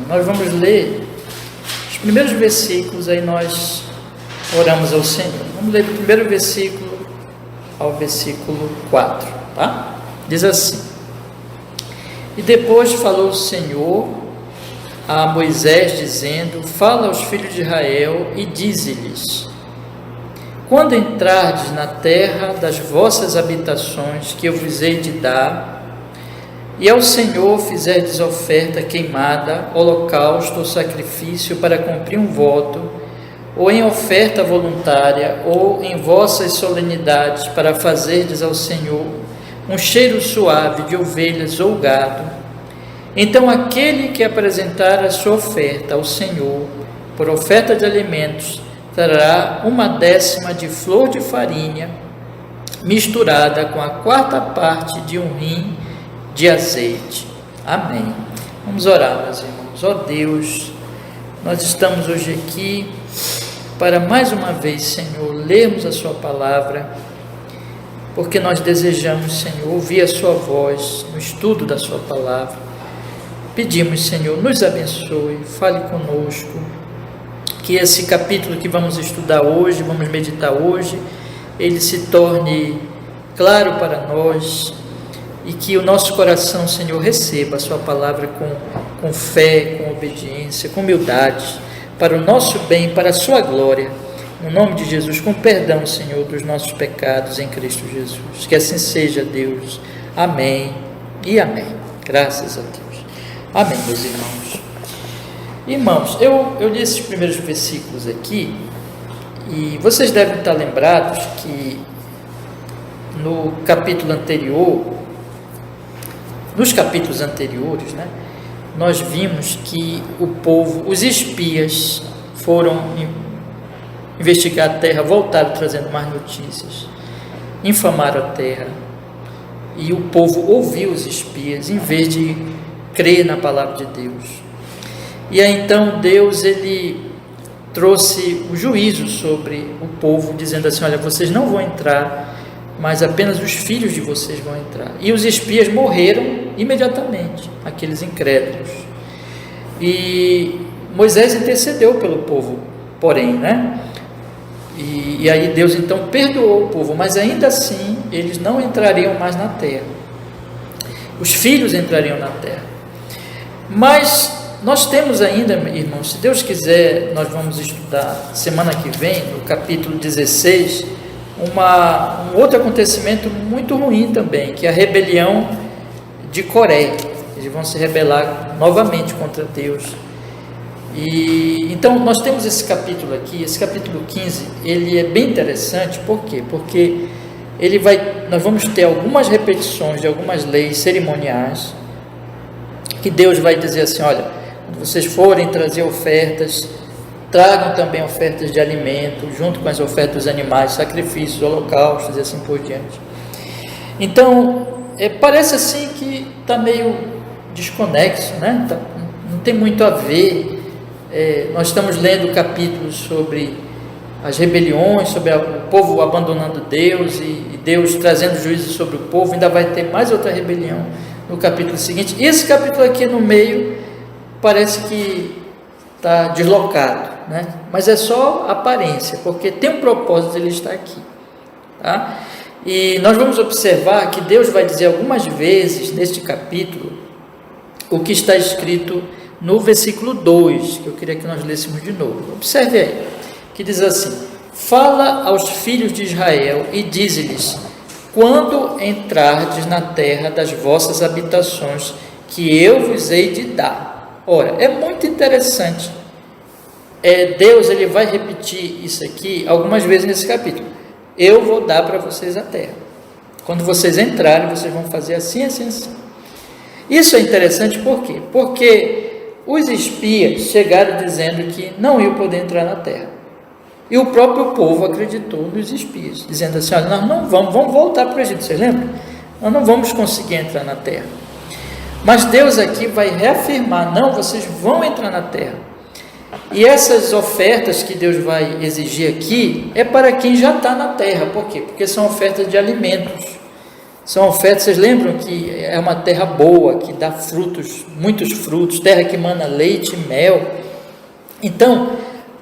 Nós vamos ler os primeiros versículos, aí nós oramos ao Senhor. Vamos ler do primeiro versículo ao versículo 4, tá? Diz assim: E depois falou o Senhor a Moisés, dizendo: Fala aos filhos de Israel e dize-lhes: Quando entrardes na terra das vossas habitações, que eu vos hei de dar, e ao Senhor fizerdes oferta queimada, holocausto ou sacrifício para cumprir um voto, ou em oferta voluntária, ou em vossas solenidades, para fazerdes ao Senhor um cheiro suave de ovelhas ou gado, então aquele que apresentar a sua oferta ao Senhor, por oferta de alimentos, trará 1/10 de flor de farinha, misturada com a 4ª parte de um rim de azeite. Amém. Vamos orar, meus irmãos. Ó Deus, nós estamos hoje aqui para mais uma vez, Senhor, lermos a sua palavra, porque nós desejamos, Senhor, ouvir a sua voz no estudo da sua palavra. Pedimos, Senhor, nos abençoe, fale conosco, que esse capítulo que vamos estudar hoje, vamos meditar hoje, ele se torne claro para nós, e que o nosso coração, Senhor, receba a sua palavra com fé, com obediência, com humildade, para o nosso bem, para a sua glória, no nome de Jesus, com perdão, Senhor, dos nossos pecados em Cristo Jesus. Que assim seja, Deus. Amém e amém. Graças a Deus. Amém, meus irmãos. Irmãos, eu li esses primeiros versículos aqui, e vocês devem estar lembrados que no capítulo anterior, nos capítulos anteriores, nós vimos que o povo, os espias, foram investigar a terra, voltaram trazendo mais notícias, infamaram a terra, e o povo ouviu os espias, em vez de crer na palavra de Deus. E aí então Deus, ele trouxe o juízo sobre o povo, dizendo assim: olha, vocês não vão entrar, mas apenas os filhos de vocês vão entrar. E os espias morreram imediatamente, aqueles incrédulos. E Moisés intercedeu pelo povo, porém, E aí Deus então perdoou o povo, mas ainda assim eles não entrariam mais na terra. Os filhos entrariam na terra. Mas nós temos ainda, irmãos, se Deus quiser, nós vamos estudar semana que vem, no capítulo 16, um outro acontecimento muito ruim também, que é a rebelião de Coré. Eles vão se rebelar novamente contra Deus. E então nós temos esse capítulo aqui, esse capítulo 15, ele é bem interessante. Por quê? Porque nós vamos ter algumas repetições de algumas leis cerimoniais, que Deus vai dizer assim: olha, quando vocês forem trazer ofertas, tragam também ofertas de alimento, junto com as ofertas dos animais, sacrifícios, holocaustos e assim por diante. Então, parece assim que está meio desconexo, não tem muito a ver. Nós estamos lendo capítulos sobre as rebeliões, sobre o povo abandonando Deus e Deus trazendo juízo sobre o povo. Ainda vai ter mais outra rebelião no capítulo seguinte. E esse capítulo aqui no meio parece que está deslocado, mas é só aparência, porque tem um propósito de ele estar aqui, tá? E nós vamos observar que Deus vai dizer algumas vezes neste capítulo o que está escrito no versículo 2, que eu queria que nós lêssemos de novo. Observe aí, que diz assim: Fala aos filhos de Israel e dize-lhes: Quando entrardes na terra das vossas habitações, que eu vos hei de dar. Ora, é muito interessante. Deus, ele vai repetir isso aqui algumas vezes nesse capítulo. Eu vou dar para vocês a terra. Quando vocês entrarem, vocês vão fazer assim, assim, assim. Isso é interessante por quê? Porque os espias chegaram dizendo que não iam poder entrar na terra. E o próprio povo acreditou nos espias, dizendo assim: olha, nós não vamos voltar para o Egito, vocês lembram? Nós não vamos conseguir entrar na terra. Mas Deus aqui vai reafirmar: não, vocês vão entrar na terra. E essas ofertas que Deus vai exigir aqui é para quem já está na terra. Por quê? Porque são ofertas de alimentos, São ofertas, vocês lembram que é uma terra boa, que dá frutos, muitos frutos, terra que mana leite e mel. Então,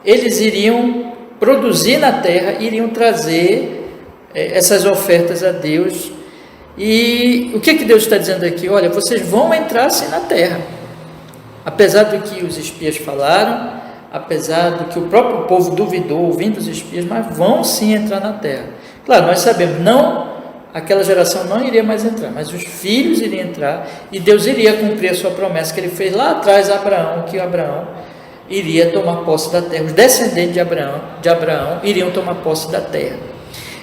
eles iriam produzir na terra, iriam trazer essas ofertas a Deus. E o que Deus está dizendo aqui? Olha, vocês vão entrar sim na terra, apesar do que os espias falaram, apesar do que o próprio povo duvidou ouvindo os espias, mas vão sim entrar na terra. Claro, nós sabemos, aquela geração não iria mais entrar, mas os filhos iriam entrar, e Deus iria cumprir a sua promessa que ele fez lá atrás a Abraão, que Abraão iria tomar posse da terra, os descendentes de Abraão iriam tomar posse da terra.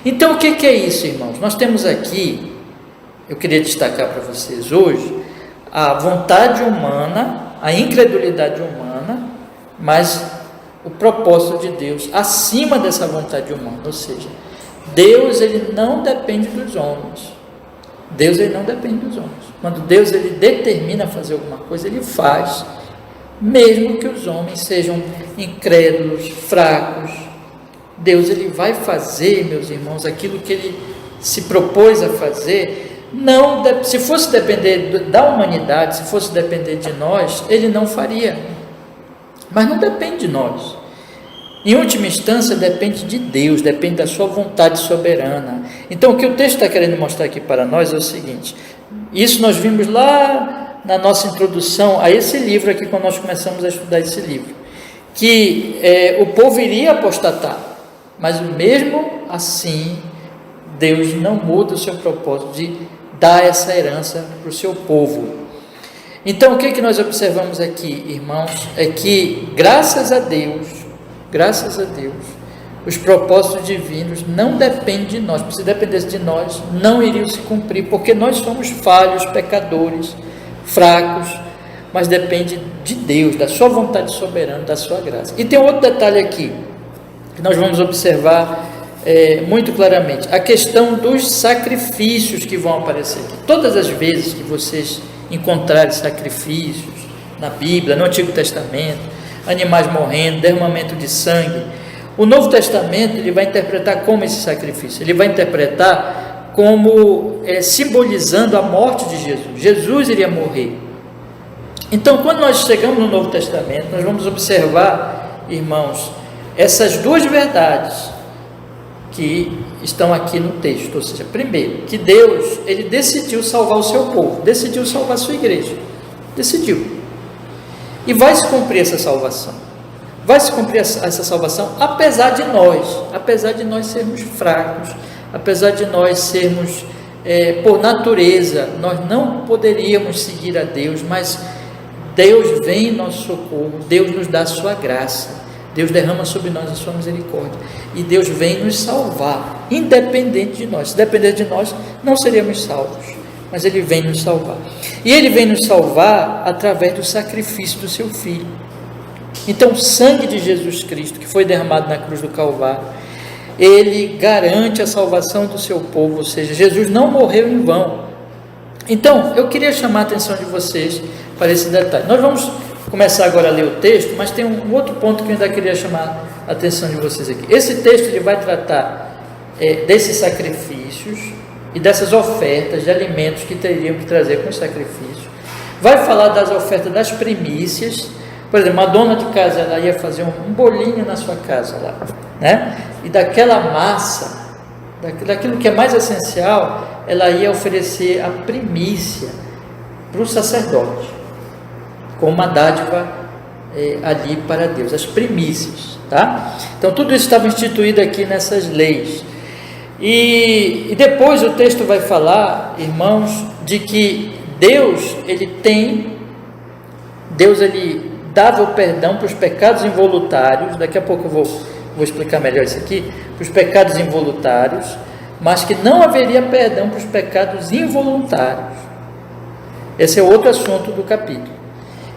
Então o que é isso, irmãos? Nós temos aqui, eu queria destacar para vocês hoje, a vontade humana, a incredulidade humana, mas o propósito de Deus acima dessa vontade humana, ou seja, Deus ele não depende dos homens. Deus ele não depende dos homens. Quando Deus ele determina fazer alguma coisa, ele faz, mesmo que os homens sejam incrédulos, fracos. Deus ele vai fazer, meus irmãos, aquilo que ele se propôs a fazer. Não, se fosse depender da humanidade, se fosse depender de nós, ele não faria. Mas não depende de nós. Em última instância, depende de Deus, depende da sua vontade soberana. Então, o que o texto está querendo mostrar aqui para nós é o seguinte: isso nós vimos lá na nossa introdução a esse livro aqui, quando nós começamos a estudar esse livro, que o povo iria apostatar, mas mesmo assim, Deus não muda o seu propósito de dar essa herança para o seu povo. Então, o que nós observamos aqui, irmãos, é que, graças a Deus, os propósitos divinos não dependem de nós. Se dependesse de nós, não iriam se cumprir, porque nós somos falhos, pecadores, fracos, mas depende de Deus, da sua vontade soberana, da sua graça. E tem outro detalhe aqui, que nós vamos observar muito claramente, a questão dos sacrifícios que vão aparecer aqui. Todas as vezes que vocês encontrarem sacrifícios na Bíblia, no Antigo Testamento, animais morrendo, derramamento de sangue, o Novo Testamento ele vai interpretar como esse sacrifício, ele vai interpretar como simbolizando a morte de Jesus. Jesus iria morrer. Então, quando nós chegamos no Novo Testamento, nós vamos observar, irmãos, essas duas verdades que estão aqui no texto. Ou seja, primeiro, que Deus ele decidiu salvar o seu povo, decidiu salvar a sua igreja, decidiu. E vai se cumprir essa salvação. Vai se cumprir essa salvação apesar de nós sermos fracos, apesar de nós sermos, por natureza, nós não poderíamos seguir a Deus, mas Deus vem em nosso socorro, Deus nos dá a sua graça, Deus derrama sobre nós a sua misericórdia, e Deus vem nos salvar, independente de nós. Se depender de nós, não seríamos salvos, mas Ele vem nos salvar. E Ele vem nos salvar através do sacrifício do seu Filho. Então, o sangue de Jesus Cristo, que foi derramado na cruz do Calvário, Ele garante a salvação do seu povo, ou seja, Jesus não morreu em vão. Então, eu queria chamar a atenção de vocês para esse detalhe. Nós vamos começar agora a ler o texto, mas tem um outro ponto que eu ainda queria chamar a atenção de vocês aqui. Esse texto ele vai tratar desses sacrifícios e dessas ofertas de alimentos que teriam que trazer com o sacrifício. Vai falar das ofertas das primícias. Por exemplo, uma dona de casa, ela ia fazer um bolinho na sua casa lá, né? E daquela massa, daquilo que é mais essencial, ela ia oferecer a primícia para o sacerdote, com uma dádiva ali para Deus, as primícias, tá? Então tudo isso estava instituído aqui nessas leis. E depois o texto vai falar, irmãos, de que Deus ele dava o perdão para os pecados involuntários. Daqui a pouco eu vou explicar melhor isso aqui, para os pecados involuntários, mas que não haveria perdão para os pecados involuntários. Esse é outro assunto do capítulo.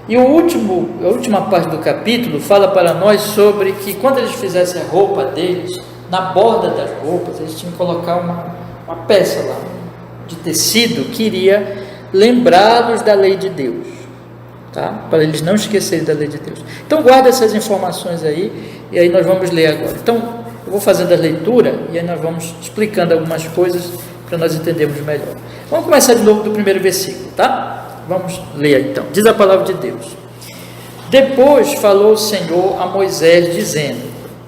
E a última parte do capítulo fala para nós sobre que quando eles fizessem a roupa deles, na borda das roupas, eles tinham que colocar uma peça lá, de tecido, que iria lembrá-los da lei de Deus, tá? Para eles não esquecerem da lei de Deus. Então guarda essas informações aí, e aí nós vamos ler agora. Então, eu vou fazendo a leitura, e aí nós vamos explicando algumas coisas, para nós entendermos melhor. Vamos começar de novo do primeiro versículo, tá? Vamos ler então. Diz a palavra de Deus. Depois falou o Senhor a Moisés, dizendo: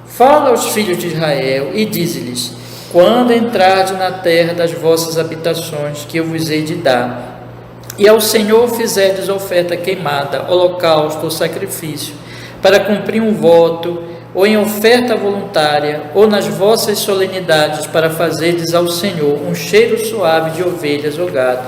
fala aos filhos de Israel e dize-lhes: quando entrardes na terra das vossas habitações, que eu vos hei de dar, e ao Senhor fizerdes oferta queimada, holocausto ou sacrifício, para cumprir um voto, ou em oferta voluntária, ou nas vossas solenidades, para fazerdes ao Senhor um cheiro suave de ovelhas ou gado,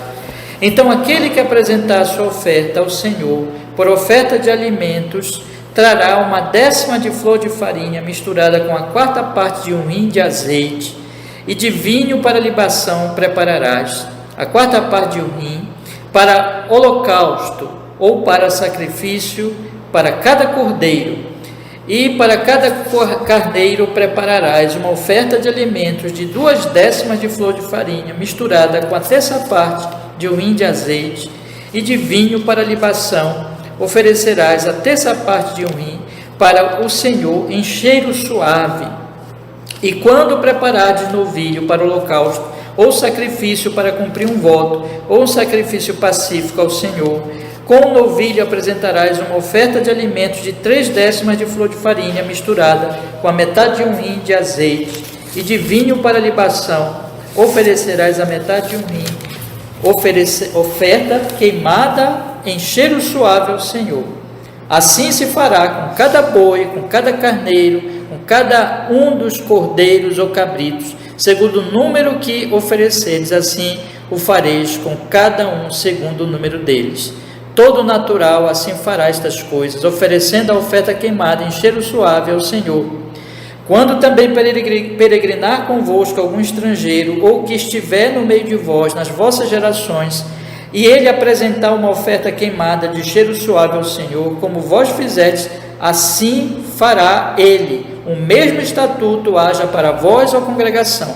então aquele que apresentar a sua oferta ao Senhor, por oferta de alimentos, trará uma 10ª de flor de farinha, misturada com a 4ª parte de um hin de azeite, e de vinho para libação prepararás, a 4ª parte de um hin, para holocausto, ou para sacrifício, para cada cordeiro. E para cada carneiro prepararás uma oferta de alimentos de 2/10 de flor de farinha, misturada com a 3ª parte de um hin de azeite, e de vinho para libação oferecerás a 3ª parte de um hin para o Senhor em cheiro suave. E quando preparardes novilho para o holocausto, ou sacrifício para cumprir um voto, ou um sacrifício pacífico ao Senhor, com o novilho apresentarás uma oferta de alimentos de 3/10 de flor de farinha, misturada com a metade de um hin de azeite, e de vinho para libação oferecerás a metade de um hin, oferta queimada em cheiro suave ao Senhor. Assim se fará com cada boi, com cada carneiro, com cada um dos cordeiros ou cabritos, segundo o número que ofereceres, assim o fareis com cada um segundo o número deles. Todo natural assim fará estas coisas, oferecendo a oferta queimada em cheiro suave ao Senhor. Quando também peregrinar convosco algum estrangeiro, ou que estiver no meio de vós, nas vossas gerações, e ele apresentar uma oferta queimada de cheiro suave ao Senhor, como vós fizerdes, assim fará ele. O mesmo estatuto haja para vós, ó congregação,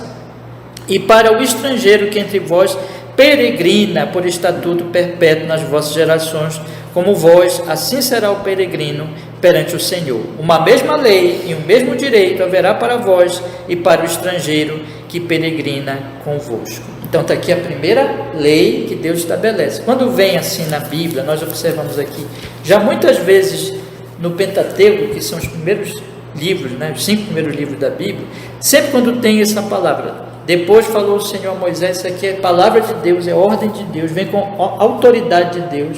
e para o estrangeiro que entre vós peregrina por estatuto perpétuo nas vossas gerações, como vós, assim será o peregrino perante o Senhor. Uma mesma lei e um mesmo direito haverá para vós e para o estrangeiro que peregrina convosco. Então está aqui a primeira lei que Deus estabelece. Quando vem assim na Bíblia, nós observamos aqui, já muitas vezes no Pentateuco, que são os primeiros livros, né, os 5 primeiros livros da Bíblia, sempre quando tem essa palavra, depois falou o Senhor a Moisés, isso aqui é palavra de Deus, é ordem de Deus, vem com autoridade de Deus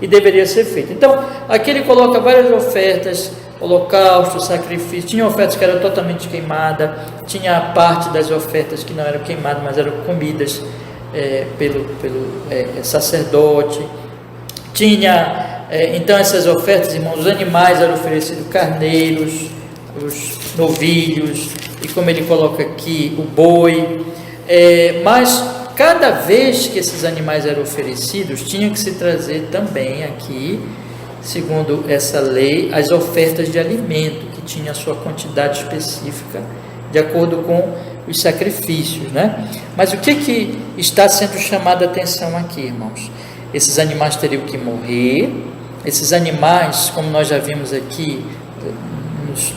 e deveria ser feito. Então, aqui ele coloca várias ofertas, holocausto, sacrifício, tinha ofertas que eram totalmente queimadas, tinha a parte das ofertas que não eram queimadas, mas eram comidas pelo sacerdote, tinha, então essas ofertas, irmãos, os animais eram oferecidos, carneiros, os novilhos, e como ele coloca aqui, o boi, mas cada vez que esses animais eram oferecidos, tinha que se trazer também aqui, segundo essa lei, as ofertas de alimento, que tinha a sua quantidade específica, de acordo com os sacrifícios, né? Mas o que está sendo chamado a atenção aqui, irmãos? Esses animais teriam que morrer, esses animais, como nós já vimos aqui,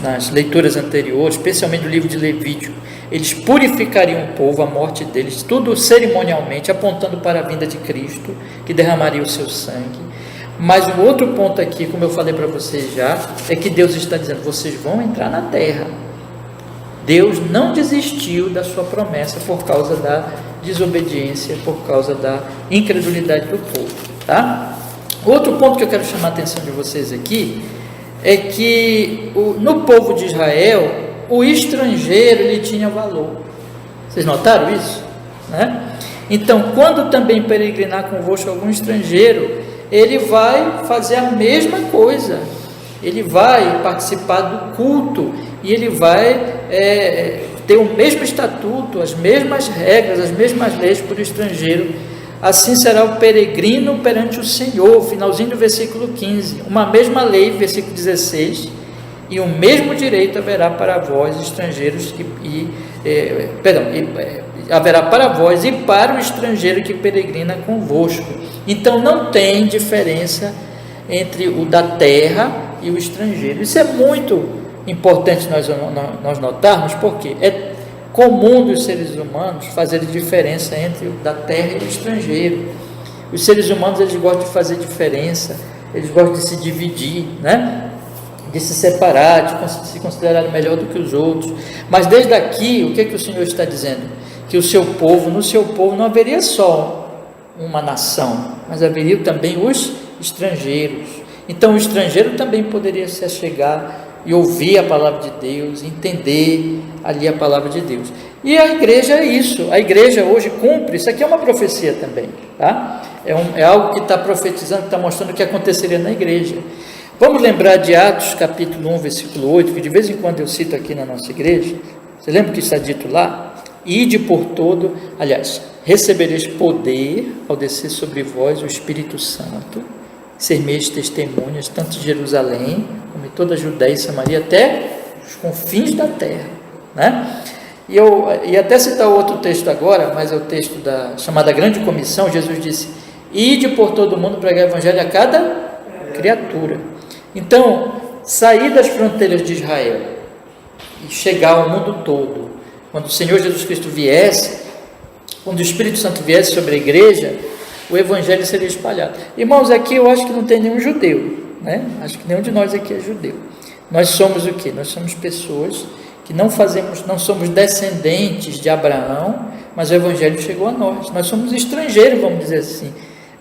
nas leituras anteriores, especialmente do livro de Levítico, eles purificariam o povo, a morte deles, tudo cerimonialmente, apontando para a vinda de Cristo, que derramaria o seu sangue. Mas o outro ponto aqui, como eu falei para vocês já, é que Deus está dizendo, vocês vão entrar na terra. Deus não desistiu da sua promessa por causa da desobediência, por causa da incredulidade do povo, tá? Outro ponto que eu quero chamar a atenção de vocês aqui, é que no povo de Israel, o estrangeiro ele tinha valor. Vocês notaram isso? Né? Então, quando também peregrinar convosco algum estrangeiro, ele vai fazer a mesma coisa. Ele vai participar do culto e ele vai ter o mesmo estatuto, as mesmas regras, as mesmas leis para o estrangeiro. Assim será o peregrino perante o Senhor, finalzinho do versículo 15, uma mesma lei, versículo 16, e o mesmo direito haverá para vós, estrangeiros, haverá para vós e para o estrangeiro que peregrina convosco. Então não tem diferença entre o da terra e o estrangeiro. Isso é muito importante nós notarmos, porque comum dos seres humanos fazer diferença entre o da terra e o estrangeiro. Os seres humanos, eles gostam de fazer diferença, eles gostam de se dividir, né? De se separar, de se considerar melhor do que os outros. Mas desde aqui, o que o Senhor está dizendo? Que o seu povo, no seu povo não haveria só uma nação, mas haveria também os estrangeiros. Então o estrangeiro também poderia se achegar e ouvir a palavra de Deus, entender ali a palavra de Deus. E a igreja é isso, a igreja hoje cumpre, isso aqui é uma profecia também, tá? É algo que está profetizando, que está mostrando o que aconteceria na igreja. Vamos lembrar de Atos capítulo 1, versículo 8, que de vez em quando eu cito aqui na nossa igreja. Você lembra que está dito lá? Ide por todo, aliás, recebereis poder ao descer sobre vós o Espírito Santo, ser-me-eis testemunhas, tanto de Jerusalém, como em toda a Judéia e Samaria, até os confins da terra, né? E eu ia até citar outro texto agora, mas é o texto da chamada Grande Comissão. Jesus disse: ide por todo mundo pregar o evangelho a cada criatura. Então, sair das fronteiras de Israel e chegar ao mundo todo, quando o Senhor Jesus Cristo viesse, quando o Espírito Santo viesse sobre a igreja, o evangelho seria espalhado. Irmãos, aqui eu acho que não tem nenhum judeu, né? Acho que nenhum de nós aqui é judeu. Nós somos o quê? Nós somos pessoas que não somos descendentes de Abraão, mas o evangelho chegou a nós. Nós somos estrangeiros, vamos dizer assim,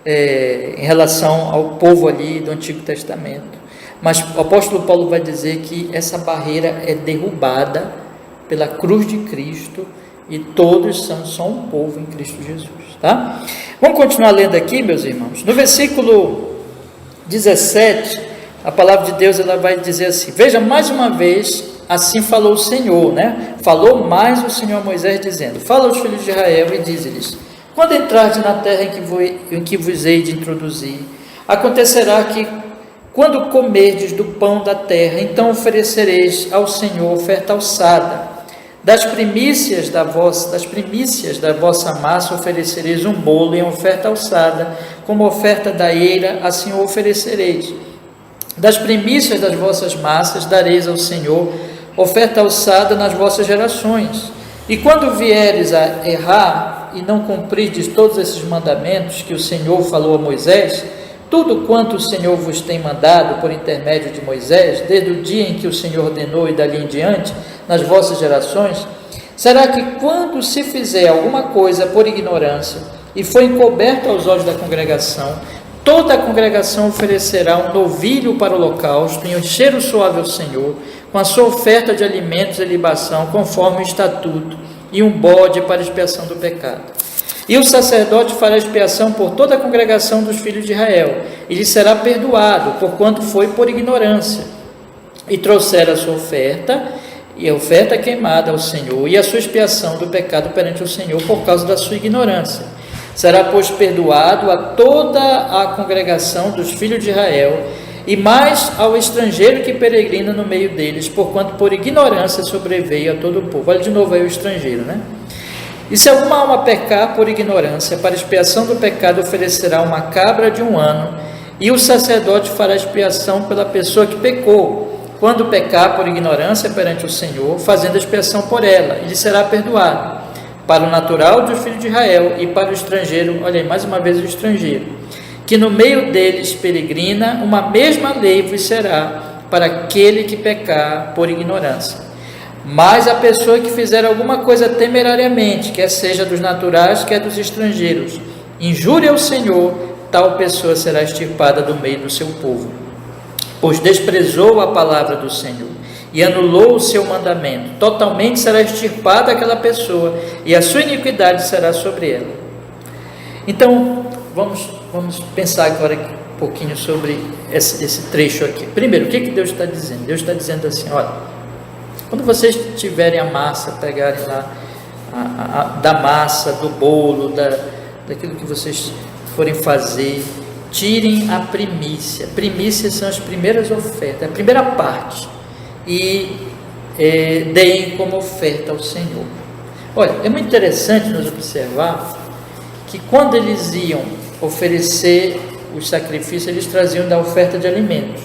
em relação ao povo ali do Antigo Testamento. Mas o apóstolo Paulo vai dizer que essa barreira é derrubada pela cruz de Cristo e todos são só um povo em Cristo Jesus, tá? Vamos continuar lendo aqui, meus irmãos. No versículo 17, a palavra de Deus ela vai dizer assim: veja, mais uma vez, assim falou o Senhor, né? Falou mais o Senhor a Moisés, dizendo: fala aos filhos de Israel e diz-lhes: quando entrardes na terra em que vos hei de introduzir, acontecerá que, quando comerdes do pão da terra, então oferecereis ao Senhor oferta alçada. Das primícias da vossa massa oferecereis um bolo em oferta alçada, como oferta da eira, assim o oferecereis. Das primícias das vossas massas dareis ao Senhor oferta alçada nas vossas gerações. E quando vieres a errar e não cumprirdes todos esses mandamentos que o Senhor falou a Moisés, tudo quanto o Senhor vos tem mandado por intermédio de Moisés, desde o dia em que o Senhor ordenou e dali em diante, nas vossas gerações, será que quando se fizer alguma coisa por ignorância e for encoberto aos olhos da congregação, toda a congregação oferecerá um novilho para o holocausto em um cheiro suave ao Senhor, com a sua oferta de alimentos e libação, conforme o estatuto, e um bode para expiação do pecado. E o sacerdote fará expiação por toda a congregação dos filhos de Israel, e lhe será perdoado, porquanto foi por ignorância, e trouxer a sua oferta, e a oferta queimada ao Senhor, e a sua expiação do pecado perante o Senhor, por causa da sua ignorância. Será, pois, perdoado a toda a congregação dos filhos de Israel, e mais ao estrangeiro que peregrina no meio deles, porquanto por ignorância sobreveio a todo o povo. Olha de novo aí o estrangeiro, né? E se alguma alma pecar por ignorância, para expiação do pecado oferecerá uma cabra de 1 ano, e o sacerdote fará expiação pela pessoa que pecou, quando pecar por ignorância perante o Senhor, fazendo expiação por ela, e lhe será perdoado, para o natural dos filhos de Israel e para o estrangeiro, olha aí, mais uma vez o estrangeiro, que no meio deles peregrina, uma mesma lei vos será para aquele que pecar por ignorância. Mas a pessoa que fizer alguma coisa temerariamente, quer seja dos naturais, quer dos estrangeiros, injúria ao Senhor, tal pessoa será extirpada do meio do seu povo, pois desprezou a palavra do Senhor e anulou o seu mandamento. Totalmente será extirpada aquela pessoa, e a sua iniquidade será sobre ela. Então, vamos pensar agora um pouquinho sobre esse trecho aqui. Primeiro, o que Deus está dizendo? Deus está dizendo assim: olha, quando vocês tiverem a massa, pegarem lá da massa, do bolo, daquilo que vocês forem fazer, tirem a primícia. Primícias são as primeiras ofertas, a primeira parte, e deem como oferta ao Senhor. Olha, é muito interessante nos observar que quando eles iam oferecer os sacrifícios, eles traziam da oferta de alimentos.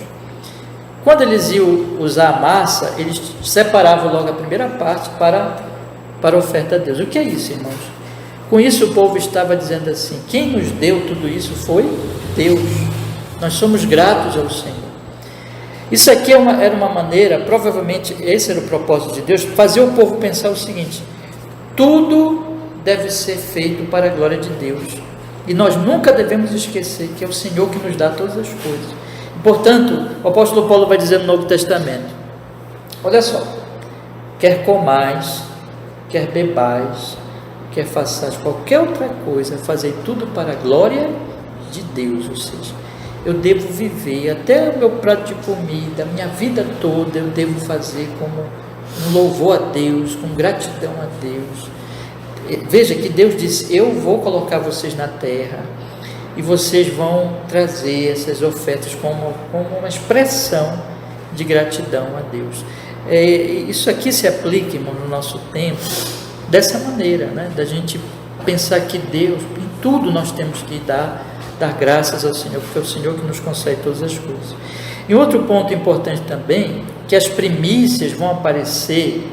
Quando eles iam usar a massa, eles separavam logo a primeira parte para para a oferta a Deus. O que é isso, irmãos? Com isso o povo estava dizendo assim: quem nos deu tudo isso foi Deus. Nós somos gratos ao Senhor. Isso aqui era uma maneira, provavelmente esse era o propósito de Deus, fazer o povo pensar o seguinte: tudo deve ser feito para a glória de Deus, e nós nunca devemos esquecer que é o Senhor que nos dá todas as coisas. Portanto, o apóstolo Paulo vai dizer no Novo Testamento: olha só, quer comais, quer bebais, quer façais qualquer outra coisa, fazei tudo para a glória de Deus. Ou seja, eu devo viver até o meu prato de comida, a minha vida toda eu devo fazer como um louvor a Deus, com gratidão a Deus. Veja que Deus disse: eu vou colocar vocês na terra e vocês vão trazer essas ofertas como uma expressão de gratidão a Deus. Isso aqui se aplica, irmão, no nosso tempo dessa maneira, né? Da gente pensar que Deus, em tudo nós temos que dar graças ao Senhor, porque é o Senhor que nos concede todas as coisas. E outro ponto importante também, que as primícias vão aparecer,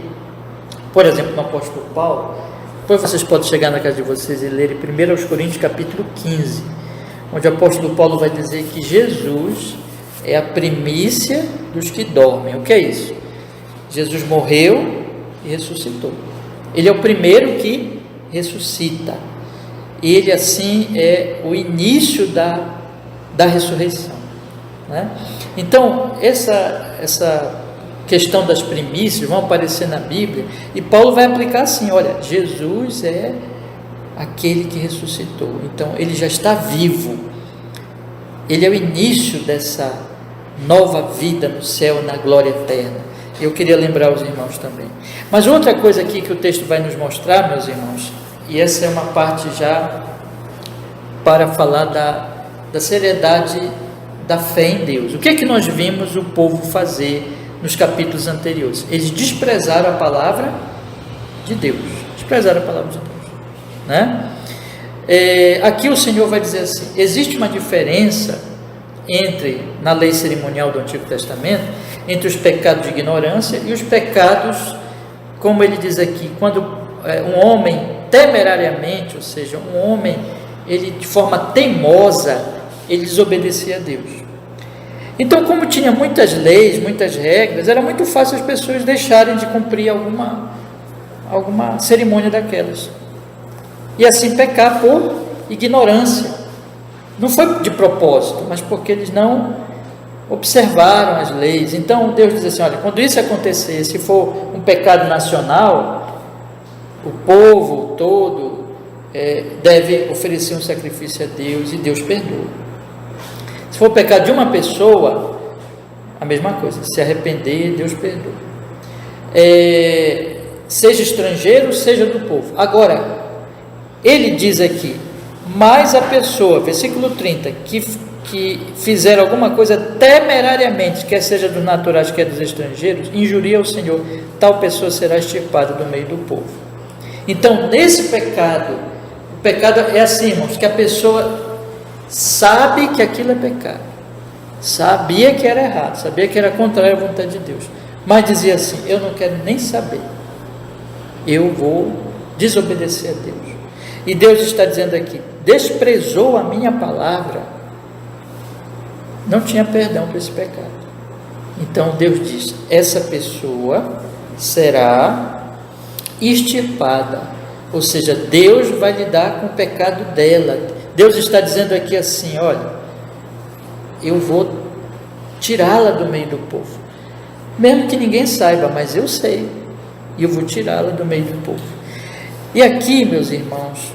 por exemplo, no apóstolo Paulo. Depois vocês podem chegar na casa de vocês e lerem 1 Coríntios capítulo 15, onde o apóstolo Paulo vai dizer que Jesus é a primícia dos que dormem. O que é isso? Jesus morreu e ressuscitou. Ele é o primeiro que ressuscita. Ele assim é o início da ressurreição, né? Então essa questão das primícias vão aparecer na Bíblia, e Paulo vai aplicar assim: olha, Jesus é aquele que ressuscitou, então ele já está vivo, ele é o início dessa nova vida no céu, na glória eterna. Eu queria lembrar os irmãos também. Mas outra coisa aqui que o texto vai nos mostrar, meus irmãos, e essa é uma parte já para falar da seriedade da fé em Deus. O que é que nós vimos o povo fazer nos capítulos anteriores? Eles desprezaram a palavra de Deus. Desprezaram a palavra de Deus, né? Aqui o Senhor vai dizer assim: existe uma diferença na lei cerimonial do Antigo Testamento, entre os pecados de ignorância e os pecados, como ele diz aqui, quando um homem temerariamente, ou seja, um homem, ele de forma teimosa, ele desobedecia a Deus. Então, como tinha muitas leis, muitas regras, era muito fácil as pessoas deixarem de cumprir alguma cerimônia daquelas, e assim pecar por ignorância. Não foi de propósito, mas porque eles não observaram as leis. Então Deus diz assim: olha, quando isso acontecer, se for um pecado nacional, o povo todo deve oferecer um sacrifício a Deus, e Deus perdoa. Se for o pecado de uma pessoa, a mesma coisa, se arrepender, Deus perdoa. Seja estrangeiro, seja do povo. Agora, ele diz aqui: mas a pessoa, versículo 30, que fizer alguma coisa temerariamente, quer seja dos naturais, quer dos estrangeiros, injuria ao Senhor, tal pessoa será extirpada do meio do povo. Então, nesse pecado, o pecado é assim, irmãos, que a pessoa sabe que aquilo é pecado, sabia que era errado, sabia que era contrário à vontade de Deus, mas dizia assim: eu não quero nem saber, eu vou desobedecer a Deus. E Deus está dizendo aqui: desprezou a minha palavra, não tinha perdão para esse pecado. Então Deus diz: essa pessoa será extirpada, ou seja, Deus vai lidar com o pecado dela. Deus está dizendo aqui assim: olha, eu vou tirá-la do meio do povo, mesmo que ninguém saiba, mas eu sei, e eu vou tirá-la do meio do povo. E aqui, meus irmãos,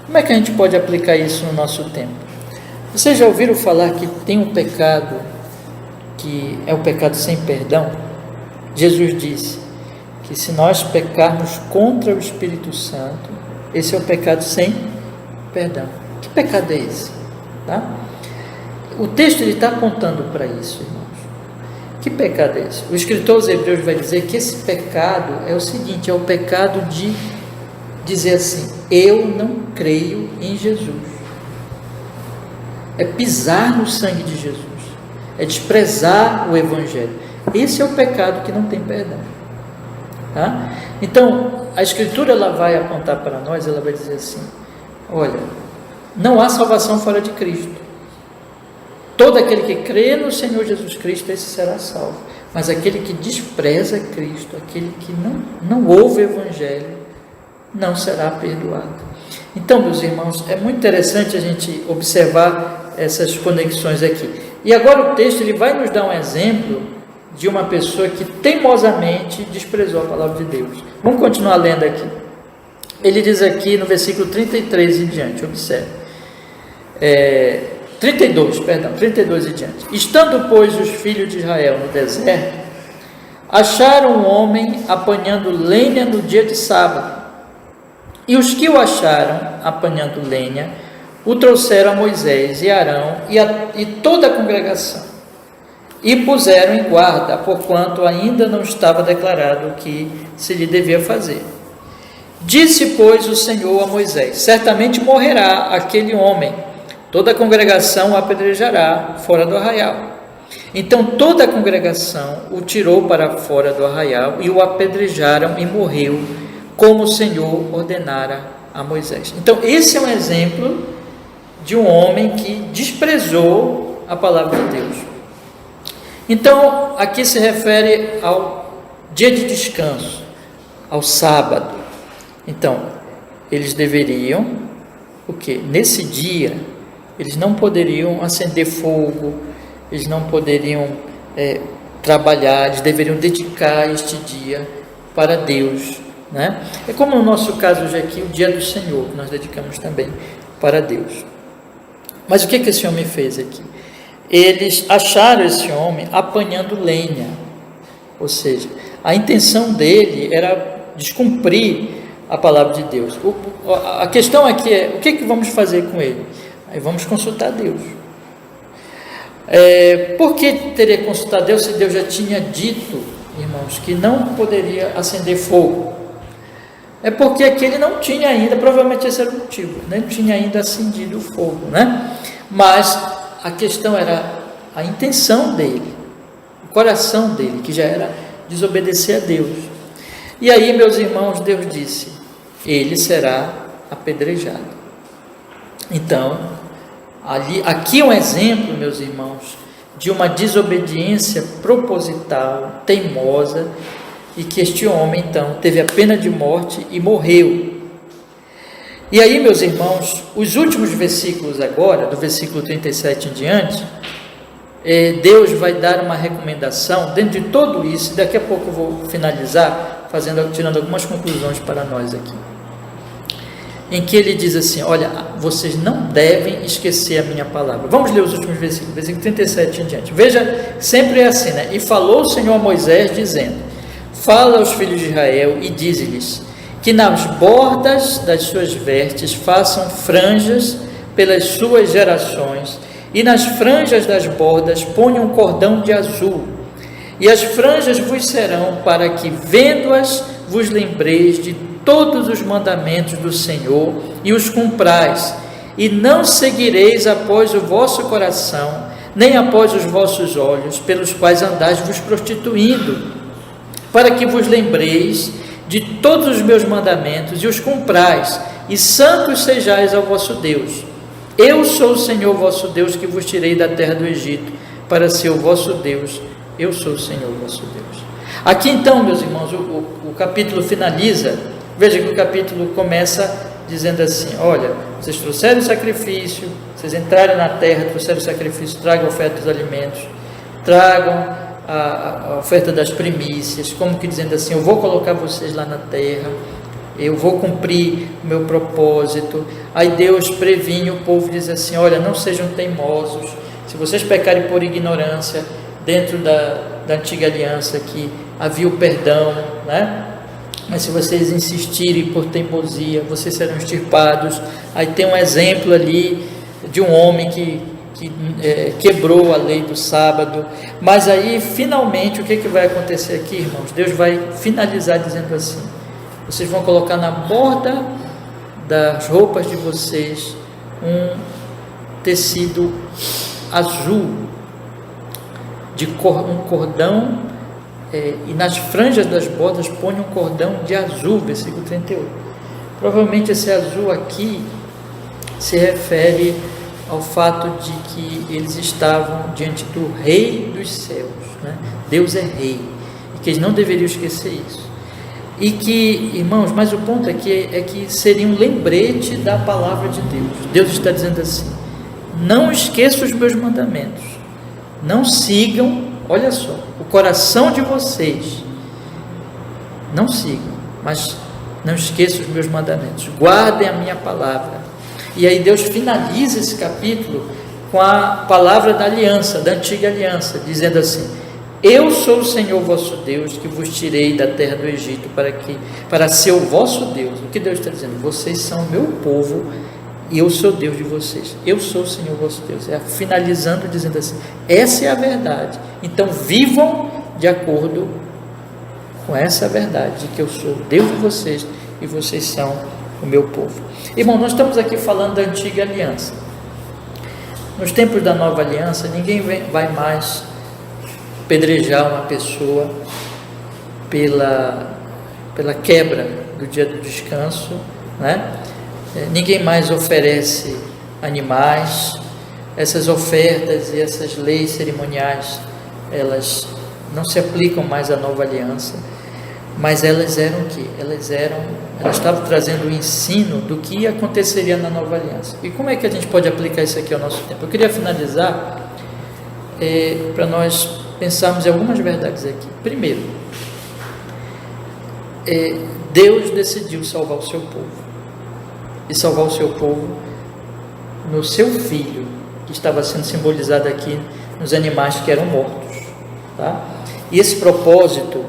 como é que a gente pode aplicar isso no nosso tempo? Vocês já ouviram falar que tem um pecado que é o pecado sem perdão? Jesus disse que se nós pecarmos contra o Espírito Santo, esse é o pecado sem perdão. Que pecado é esse? Tá? O texto está apontando para isso, irmãos. Que pecado é esse? O escritor aos Hebreus vai dizer que esse pecado é o seguinte: é o pecado de dizer assim: eu não creio em Jesus. É pisar no sangue de Jesus, é desprezar o Evangelho. Esse é o pecado que não tem perdão. Tá? Então, a Escritura ela vai apontar para nós, ela vai dizer assim: olha, não há salvação fora de Cristo. Todo aquele que crê no Senhor Jesus Cristo, esse será salvo. Mas aquele que despreza Cristo, aquele que não ouve o Evangelho, não será perdoado. Então, meus irmãos, é muito interessante a gente observar essas conexões aqui. E agora o texto ele vai nos dar um exemplo de uma pessoa que teimosamente desprezou a palavra de Deus. Vamos continuar lendo aqui. Ele diz aqui no versículo 33 e diante, observe. 32 e diante. Estando, pois, os filhos de Israel no deserto, acharam um homem apanhando lenha no dia de sábado. E os que o acharam apanhando lenha, o trouxeram a Moisés e Arão e toda a congregação, e puseram em guarda, porquanto ainda não estava declarado o que se lhe devia fazer. Disse, pois, o Senhor a Moisés: certamente morrerá aquele homem, toda a congregação o apedrejará fora do arraial. Então toda a congregação o tirou para fora do arraial e o apedrejaram e morreu, como o Senhor ordenara a Moisés. Então esse é um exemplo de um homem que desprezou a palavra de Deus. Então aqui se refere ao dia de descanso, ao sábado. Então eles deveriam, o quê? Nesse dia eles não poderiam acender fogo, eles não poderiam trabalhar, eles deveriam dedicar este dia para Deus, né? É como no nosso caso hoje aqui, o dia do Senhor, nós dedicamos também para Deus. Mas o que esse homem fez aqui? Eles acharam esse homem apanhando lenha, ou seja, a intenção dele era descumprir a palavra de Deus. A questão aqui é, o que vamos fazer com ele? Aí vamos consultar Deus. Por que teria que consultar Deus se Deus já tinha dito, irmãos, que não poderia acender fogo? É porque aquele não tinha ainda, provavelmente esse era o motivo, não tinha ainda acendido o fogo, né? Mas a questão era a intenção dele, o coração dele, que já era desobedecer a Deus. E aí, meus irmãos, Deus disse: ele será apedrejado. Então, aqui é um exemplo, meus irmãos, de uma desobediência proposital, teimosa, e que este homem, então, teve a pena de morte e morreu. E aí, meus irmãos, os últimos versículos agora, do versículo 37 em diante, Deus vai dar uma recomendação dentro de tudo isso. Daqui a pouco eu vou finalizar, tirando algumas conclusões para nós aqui, em que ele diz assim: olha, vocês não devem esquecer a minha palavra. Vamos ler os últimos versículos, versículo 37 em diante. Veja, sempre é assim, né? E falou o Senhor a Moisés, dizendo: fala aos filhos de Israel e dize-lhes que nas bordas das suas vestes façam franjas pelas suas gerações, e nas franjas das bordas ponham um cordão de azul, e as franjas vos serão para que, vendo-as, vos lembreis de todos os mandamentos do Senhor e os cumprais, e não seguireis após o vosso coração, nem após os vossos olhos, pelos quais andais vos prostituindo, para que vos lembreis de todos os meus mandamentos e os cumprais, e santos sejais ao vosso Deus. Eu sou o Senhor vosso Deus, que vos tirei da terra do Egito, para ser o vosso Deus. Eu sou o Senhor vosso Deus. Aqui então, meus irmãos, o capítulo finaliza. Veja que o capítulo começa dizendo assim: olha, vocês trouxeram o sacrifício, vocês entraram na terra, trouxeram o sacrifício, tragam a oferta dos alimentos, tragam a oferta das primícias, como que dizendo assim: eu vou colocar vocês lá na terra, eu vou cumprir o meu propósito. Aí Deus previne o povo, diz assim: olha, não sejam teimosos, se vocês pecarem por ignorância, dentro da antiga aliança que havia o perdão, né? Mas se vocês insistirem por teimosia, vocês serão extirpados. Aí tem um exemplo ali de um homem que quebrou a lei do sábado. Mas aí finalmente o que vai acontecer aqui, irmãos? Deus vai finalizar dizendo assim: vocês vão colocar na borda das roupas de vocês um tecido azul, um cordão e nas franjas das bordas põe um cordão de azul, versículo 38. Provavelmente esse azul aqui se refere ao fato de que eles estavam diante do Rei dos céus, né? Deus é Rei, e que eles não deveriam esquecer isso. E que, irmãos, mas o ponto aqui é que seria um lembrete da palavra de Deus. Deus está dizendo assim: não esqueçam os meus mandamentos, não sigam, olha só, o coração de vocês, não sigam, mas não esqueçam os meus mandamentos, guardem a minha palavra. E aí Deus finaliza esse capítulo com a palavra da aliança, da antiga aliança, dizendo assim: eu sou o Senhor vosso Deus, que vos tirei da terra do Egito para ser o vosso Deus. O que Deus está dizendo? Vocês são o meu povo e eu sou Deus de vocês. Eu sou o Senhor vosso Deus. Finalizando dizendo assim: essa é a verdade. Então vivam de acordo com essa verdade, de que eu sou Deus de vocês e vocês são o meu povo. Irmão, nós estamos aqui falando da antiga aliança. Nos tempos da nova aliança, ninguém vai mais apedrejar uma pessoa pela quebra do dia do descanso, né? Ninguém mais oferece animais. Essas ofertas e essas leis cerimoniais, elas não se aplicam mais à nova aliança, mas elas eram o quê? Elas estavam trazendo o ensino do que aconteceria na nova aliança. E como é que a gente pode aplicar isso aqui ao nosso tempo? Eu queria finalizar para nós pensarmos em algumas verdades aqui. Primeiro, Deus decidiu salvar o seu povo, e salvar o seu povo no seu Filho, que estava sendo simbolizado aqui nos animais que eram mortos, tá? E esse propósito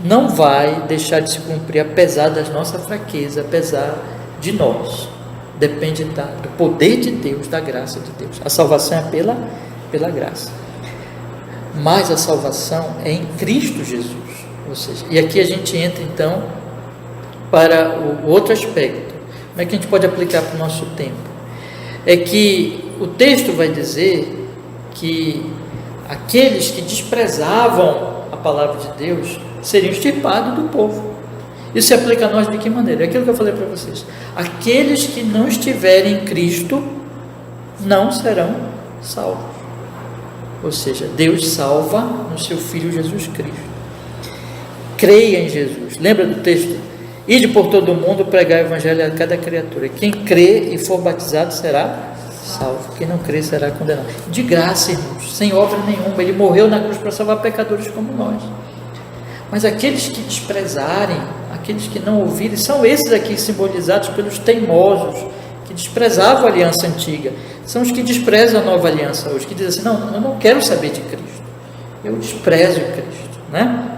não vai deixar de se cumprir, apesar das nossas fraquezas, apesar de nós. Depende do poder de Deus, da graça de Deus. A salvação é pela graça, mas a salvação é em Cristo Jesus. Ou seja, e aqui a gente entra então para o outro aspecto. Como é que a gente pode aplicar para o nosso tempo? É que o texto vai dizer que aqueles que desprezavam a palavra de Deus seriam extirpados do povo. Isso se aplica a nós de que maneira? É aquilo que eu falei para vocês: aqueles que não estiverem em Cristo não serão salvos. Ou seja, Deus salva no seu Filho Jesus Cristo. Creia em Jesus. Lembra do texto? Ide por todo o mundo, pregar o evangelho a cada criatura. Quem crê e for batizado será salvo. Quem não crê será condenado. De graça, irmãos, sem obra nenhuma. Ele morreu na cruz para salvar pecadores como nós. Mas aqueles que desprezarem, aqueles que não ouvirem, são esses aqui simbolizados pelos teimosos, que desprezavam a aliança antiga. São os que desprezam a nova aliança hoje, que dizem assim: não, eu não quero saber de Cristo, eu desprezo Cristo, né?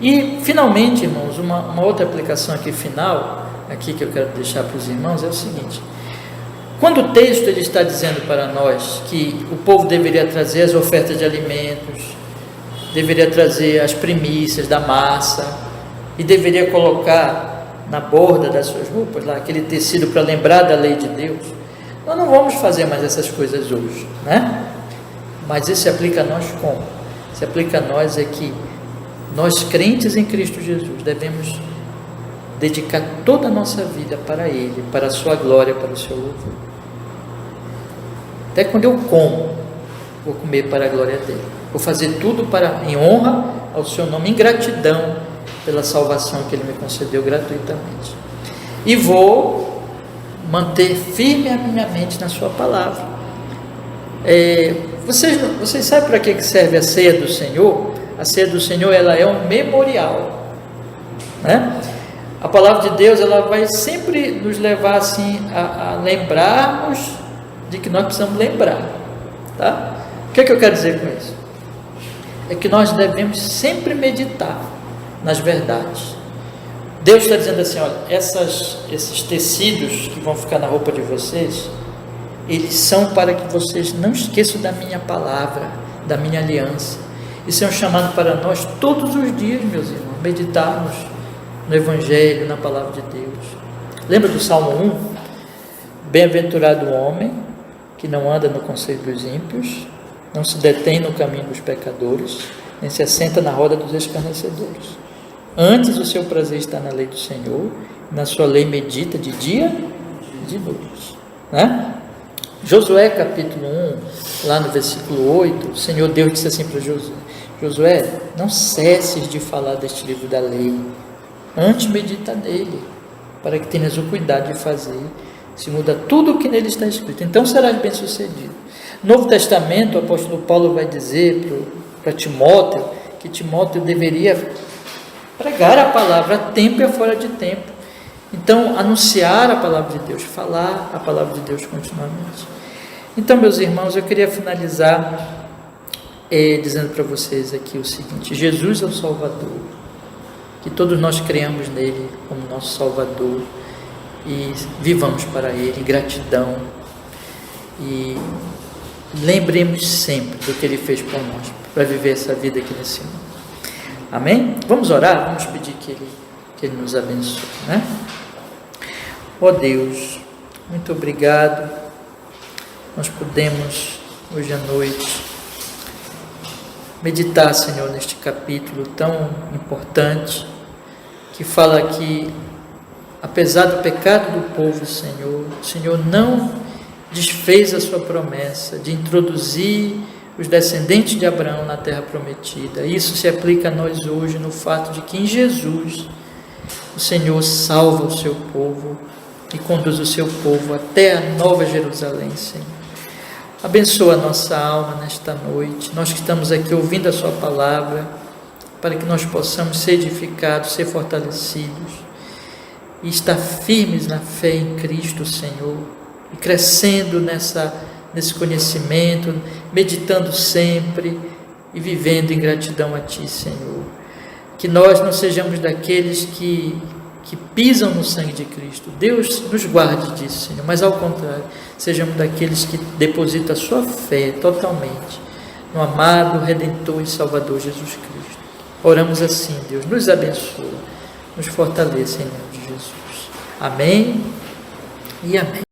E finalmente, irmãos, uma outra aplicação aqui final, aqui que eu quero deixar para os irmãos, é o seguinte: quando o texto ele está dizendo para nós que o povo deveria trazer as ofertas de alimentos, deveria trazer as primícias da massa, e deveria colocar na borda das suas roupas lá aquele tecido para lembrar da lei de Deus, nós não vamos fazer mais essas coisas hoje, né? Mas isso se aplica a nós como? Se aplica a nós é que nós, crentes em Cristo Jesus, devemos dedicar toda a nossa vida para Ele, para a sua glória, para o seu louvor. Até quando eu como, vou comer para a glória dele. Vou fazer tudo em honra ao seu nome, em gratidão pela salvação que Ele me concedeu gratuitamente. E vou manter firme a minha mente na sua palavra. Vocês sabem para que serve a ceia do Senhor? A ceia do Senhor, ela é um memorial, né? A palavra de Deus, ela vai sempre nos levar assim a lembrarmos de que nós precisamos lembrar, tá? O que eu quero dizer com isso? É que nós devemos sempre meditar nas verdades. Deus está dizendo assim: olha, esses tecidos que vão ficar na roupa de vocês, eles são para que vocês não esqueçam da minha palavra, da minha aliança. Isso é um chamado para nós todos os dias, meus irmãos, meditarmos no Evangelho, na palavra de Deus. Lembra do Salmo 1? Bem-aventurado o homem que não anda no conselho dos ímpios, não se detém no caminho dos pecadores, nem se assenta na roda dos escarnecedores. Antes o seu prazer está na lei do Senhor, na sua lei medita de dia e de noite. Né? Josué capítulo 1, lá no versículo 8, o Senhor Deus disse assim para Josué: Josué, não cesses de falar deste livro da lei, antes medita nele, para que tenhas o cuidado de fazer, se muda tudo o que nele está escrito, então serás bem sucedido. No Novo Testamento, o apóstolo Paulo vai dizer para Timóteo, que Timóteo deveria pregar a palavra a tempo e a fora de tempo. Então, anunciar a palavra de Deus, falar a palavra de Deus continuamente. Então, meus irmãos, eu queria finalizar dizendo para vocês aqui o seguinte: Jesus é o Salvador, que todos nós creamos nele como nosso Salvador e vivamos para ele em gratidão e lembremos sempre do que ele fez por nós, para viver essa vida aqui nesse mundo. Amém? Vamos orar? Vamos pedir que ele nos abençoe, né? Ó Deus, muito obrigado. Nós podemos hoje à noite meditar, Senhor, neste capítulo tão importante, que fala que, apesar do pecado do povo, Senhor, o Senhor não desfez a sua promessa de introduzir os descendentes de Abraão na terra prometida. Isso se aplica a nós hoje no fato de que em Jesus o Senhor salva o seu povo e conduz o seu povo até a nova Jerusalém, Senhor. Abençoa a nossa alma nesta noite, nós que estamos aqui ouvindo a sua palavra, para que nós possamos ser edificados, ser fortalecidos e estar firmes na fé em Cristo, Senhor, e crescendo nesse conhecimento, meditando sempre e vivendo em gratidão a Ti, Senhor. Que nós não sejamos daqueles que pisam no sangue de Cristo. Deus nos guarde disso, Senhor, mas ao contrário, sejamos daqueles que depositam a sua fé totalmente no amado Redentor e Salvador Jesus Cristo. Oramos assim, Deus, nos abençoa, nos fortaleça em nome de Jesus. Amém e amém.